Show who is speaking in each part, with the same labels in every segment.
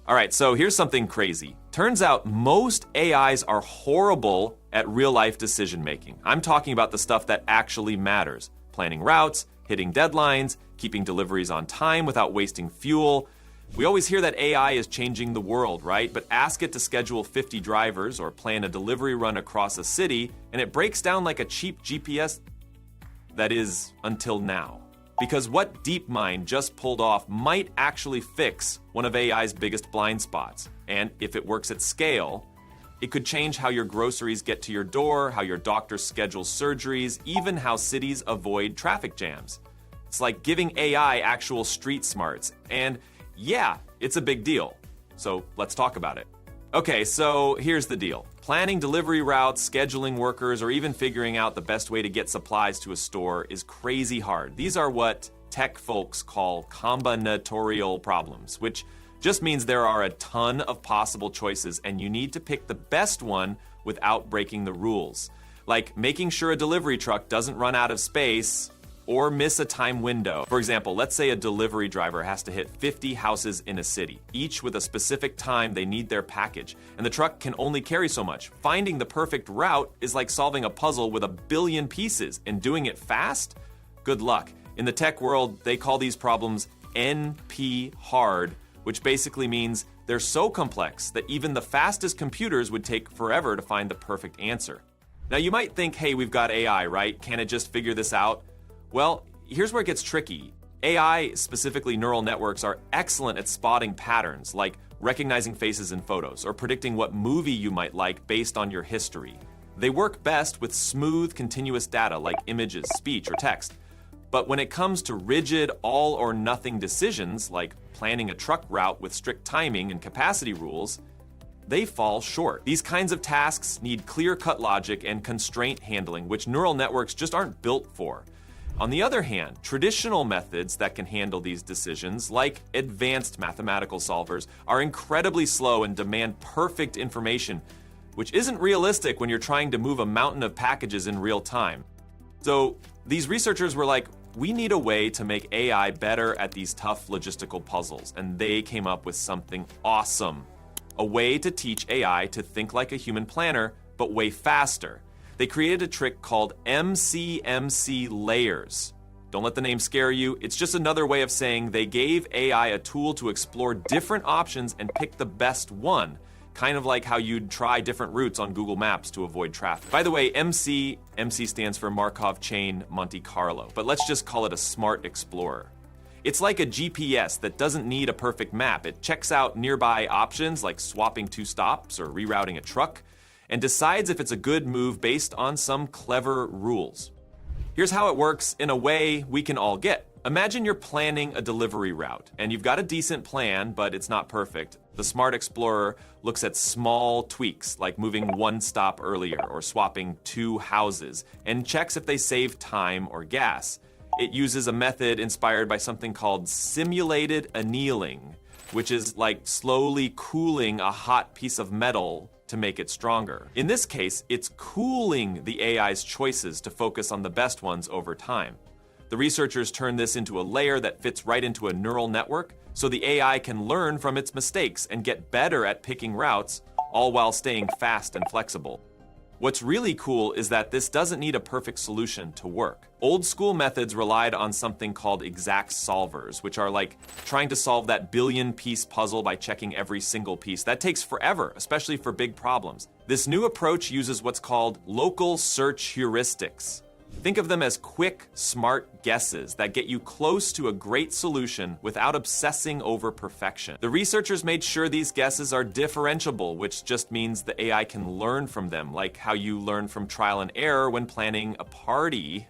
Speaker 1: All right, so here's something crazy. Turns out most AIs are horrible at real-life decision-making. I'm talking about the stuff that actually matters. Planning routes, hitting deadlines, keeping deliveries on time without wasting fuel. We always hear that AI is changing the world, right? But ask it to schedule 50 drivers or plan a delivery run across a city, and it breaks down like a cheap GPS. That is, until now. Because what DeepMind just pulled off might actually fix one of AI's biggest blind spots. And if it works at scale, it could change how your groceries get to your door, how your doctor schedules surgeries, even how cities avoid traffic jams. It's like giving AI actual street smarts. And yeah, it's a big deal. So let's talk about it. Okay, so here's the deal. Planning delivery routes, scheduling workers, or even figuring out the best way to get supplies to a store is crazy hard. These are what tech folks call combinatorial problems, which just means there are a ton of possible choices and you need to pick the best one without breaking the rules. Like making sure a delivery truck doesn't run out of space or miss a time window. For example, let's say a delivery driver has to hit 50 houses in a city, each with a specific time they need their package, and the truck can only carry so much. Finding the perfect route is like solving a puzzle with a billion pieces, and doing it fast? Good luck. In the tech world, they call these problems NP hard, which basically means they're so complex that even the fastest computers would take forever to find the perfect answer. Now you might think, hey, we've got AI, right? Can't it just figure this out? Well, here's where it gets tricky. AI, specifically neural networks, are excellent at spotting patterns, like recognizing faces in photos or predicting what movie you might like based on your history. They work best with smooth, continuous data like images, speech, or text. But when it comes to rigid, all-or-nothing decisions, like planning a truck route with strict timing and capacity rules, they fall short. These kinds of tasks need clear-cut logic and constraint handling, which neural networks just aren't built for. On the other hand, traditional methods that can handle these decisions, like advanced mathematical solvers, are incredibly slow and demand perfect information, which isn't realistic when you're trying to move a mountain of packages in real time. So these researchers were like, we need a way to make AI better at these tough logistical puzzles, and they came up with something awesome. A way to teach AI to think like a human planner, but way faster. They created a trick called MCMC layers. Don't let the name scare you. It's just another way of saying they gave AI a tool to explore different options and pick the best one, kind of like how you'd try different routes on Google Maps to avoid traffic. By the way, MC stands for Markov Chain Monte Carlo, but let's just call it a smart explorer. It's like a GPS that doesn't need a perfect map. It checks out nearby options like swapping two stops or rerouting a truck, and decides if it's a good move based on some clever rules. Here's how it works in a way we can all get. Imagine you're planning a delivery route, and you've got a decent plan, but it's not perfect. The Smart Explorer looks at small tweaks, like moving one stop earlier or swapping two houses, and checks if they save time or gas. It uses a method inspired by something called simulated annealing, which is like slowly cooling a hot piece of metal to make it stronger. In this case, it's cooling the AI's choices to focus on the best ones over time. The researchers turn this into a layer that fits right into a neural network, so the AI can learn from its mistakes and get better at picking routes, all while staying fast and flexible. What's really cool is that this doesn't need a perfect solution to work. Old school methods relied on something called exact solvers, which are like trying to solve that billion-piece puzzle by checking every single piece. That takes forever, especially for big problems. This new approach uses what's called local search heuristics. Think of them as quick, smart guesses that get you close to a great solution without obsessing over perfection. The researchers made sure these guesses are differentiable, which just means the AI can learn from them, like how you learn from trial and error when planning a party.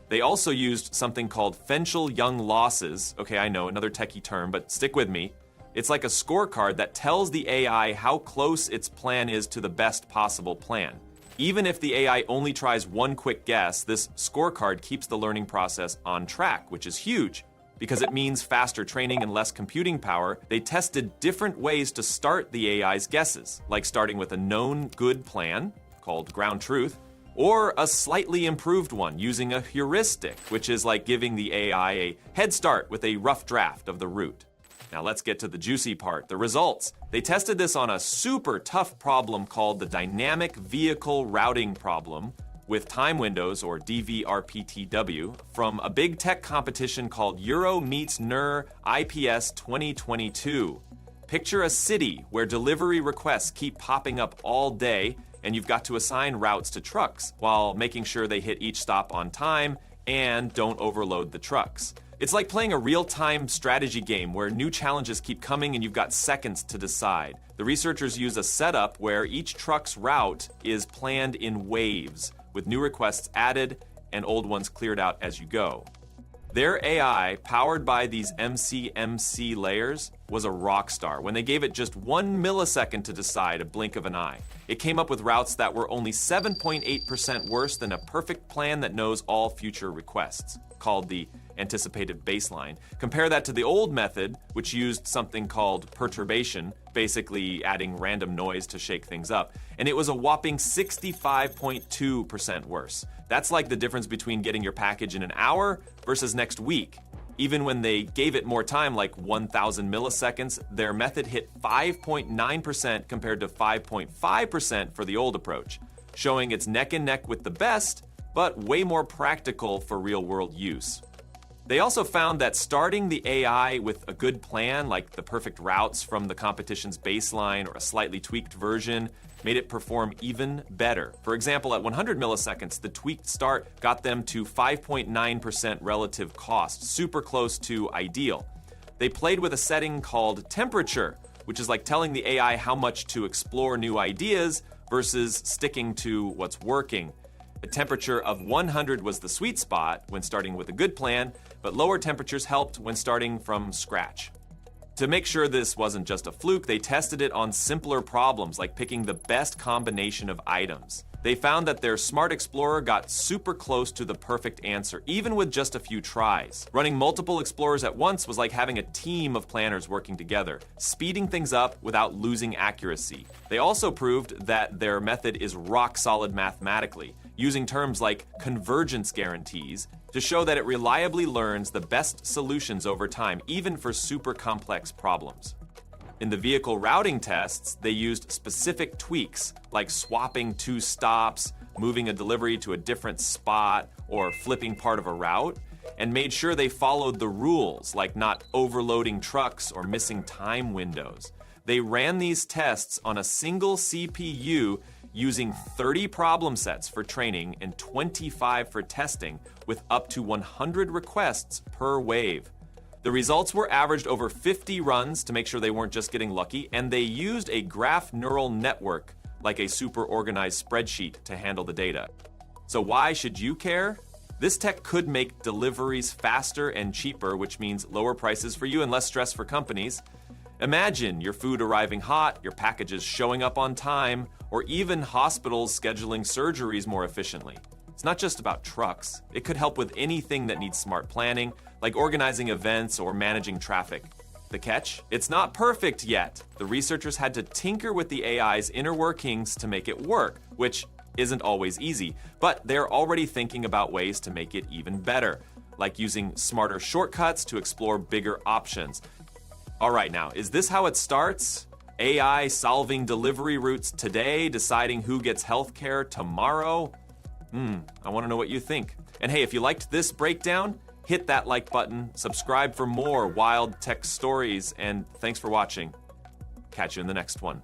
Speaker 1: They also used something called Fenchel-Young losses. Okay, I know, another techie term, but stick with me. It's like a scorecard that tells the AI how close its plan is to the best possible plan. Even if the AI only tries one quick guess, this scorecard keeps the learning process on track, which is huge. Because it means faster training and less computing power, they tested different ways to start the AI's guesses, like starting with a known good plan, called ground truth, or a slightly improved one using a heuristic, which is like giving the AI a head start with a rough draft of the route. Now let's get to the juicy part, the results. They tested this on a super tough problem called the dynamic vehicle routing problem with time windows, or DVRPTW, from a big tech competition called Euro Meets NER IPS 2022. Picture a city where delivery requests keep popping up all day, and you've got to assign routes to trucks while making sure they hit each stop on time and don't overload the trucks. It's like playing a real-time strategy game where new challenges keep coming and you've got seconds to decide. The researchers use a setup where each truck's route is planned in waves, with new requests added and old ones cleared out as you go. Their AI, powered by these MCMC layers, was a rock star when they gave it just 1 millisecond to decide, a blink of an eye. It came up with routes that were only 7.8% worse than a perfect plan that knows all future requests, called the anticipated baseline. Compare that to the old method, which used something called perturbation, basically adding random noise to shake things up, and it was a whopping 65.2% worse. That's like the difference between getting your package in an hour versus next week. Even when they gave it more time, like 1,000 milliseconds, their method hit 5.9% compared to 5.5% for the old approach, showing it's neck and neck with the best, but way more practical for real-world use. They also found that starting the AI with a good plan, like the perfect routes from the competition's baseline or a slightly tweaked version, made it perform even better. For example, at 100 milliseconds, the tweaked start got them to 5.9% relative cost, super close to ideal. They played with a setting called temperature, which is like telling the AI how much to explore new ideas versus sticking to what's working. A temperature of 100 was the sweet spot when starting with a good plan, but lower temperatures helped when starting from scratch. To make sure this wasn't just a fluke, they tested it on simpler problems like picking the best combination of items. They found that their Smart Explorer got super close to the perfect answer, even with just a few tries. Running multiple explorers at once was like having a team of planners working together, speeding things up without losing accuracy. They also proved that their method is rock solid mathematically, using terms like convergence guarantees to show that it reliably learns the best solutions over time, even for super complex problems. In the vehicle routing tests, they used specific tweaks, like swapping 2 stops, moving a delivery to a different spot, or flipping part of a route, and made sure they followed the rules, like not overloading trucks or missing time windows. They ran these tests on a single CPU using 30 problem sets for training and 25 for testing, with up to 100 requests per wave. The results were averaged over 50 runs to make sure they weren't just getting lucky, and they used a graph neural network, like a super organized spreadsheet, to handle the data. So why should you care? This tech could make deliveries faster and cheaper, which means lower prices for you and less stress for companies. Imagine your food arriving hot, your packages showing up on time, or even hospitals scheduling surgeries more efficiently. It's not just about trucks. It could help with anything that needs smart planning, like organizing events or managing traffic. The catch? It's not perfect yet. The researchers had to tinker with the AI's inner workings to make it work, which isn't always easy, but they're already thinking about ways to make it even better, like using smarter shortcuts to explore bigger options. All right, now, is this how it starts? AI solving delivery routes today, deciding who gets healthcare tomorrow? I want to know what you think. And hey, if you liked this breakdown, hit that like button, subscribe for more wild tech stories, and thanks for watching. Catch you in the next one.